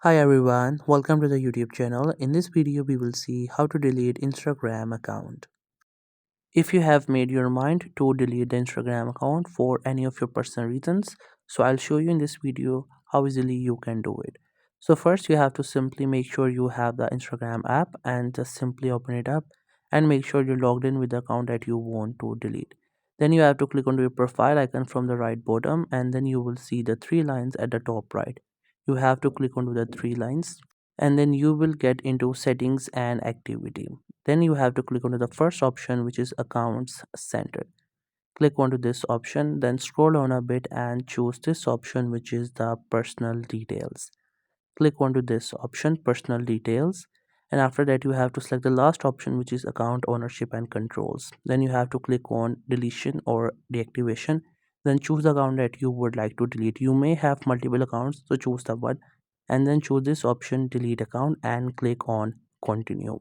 Hi everyone, welcome to the YouTube channel. In this video, we will see how to delete Instagram account. If you have made your mind to delete the Instagram account for any of your personal reasons, so I'll show you in this video how easily you can do it. So first you have to simply make sure you have the Instagram app and just simply open it up and make sure you're logged in with the account that you want to delete. Then you have to click on your profile icon from the right bottom and then you will see the three lines at the top right. You have to click onto the three lines and then you will get into settings and activity. Then you have to click onto the first option, which is accounts center. Click onto this option, then scroll down a bit and choose this option, which is the personal details. Click onto this option, personal details, and after that you have to select the last option, which is account ownership and controls. Then you have to click on deletion or deactivation, then choose the account that you would like to delete. You may have multiple accounts, so choose the one and then choose this option, delete account, and click on continue.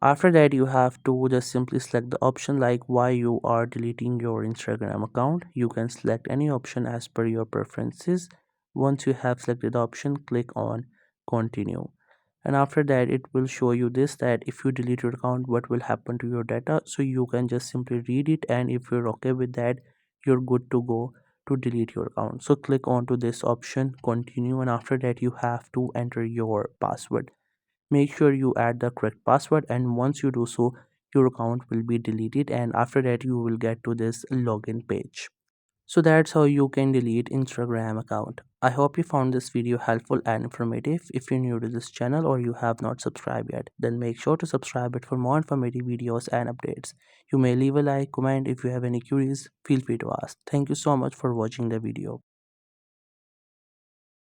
After that you have to just simply select the option like why you are deleting your Instagram account. You can select any option as per your preferences. Once you have selected the option, click on continue, and after that it will show you this, that if you delete your account what will happen to your data. So you can just simply read it, and if you're okay with that, you're good to go to delete your account. So click on to this option, continue, and after that you have to enter your password. Make sure you add the correct password, and once you do so, your account will be deleted, and after that you will get to this login page. So that's how you can delete Instagram account. I hope you found this video helpful and informative. If you're new to this channel or you have not subscribed yet, then make sure to subscribe it for more informative videos and updates. You may leave a like, comment. If you have any queries, feel free to ask. Thank you so much for watching the video.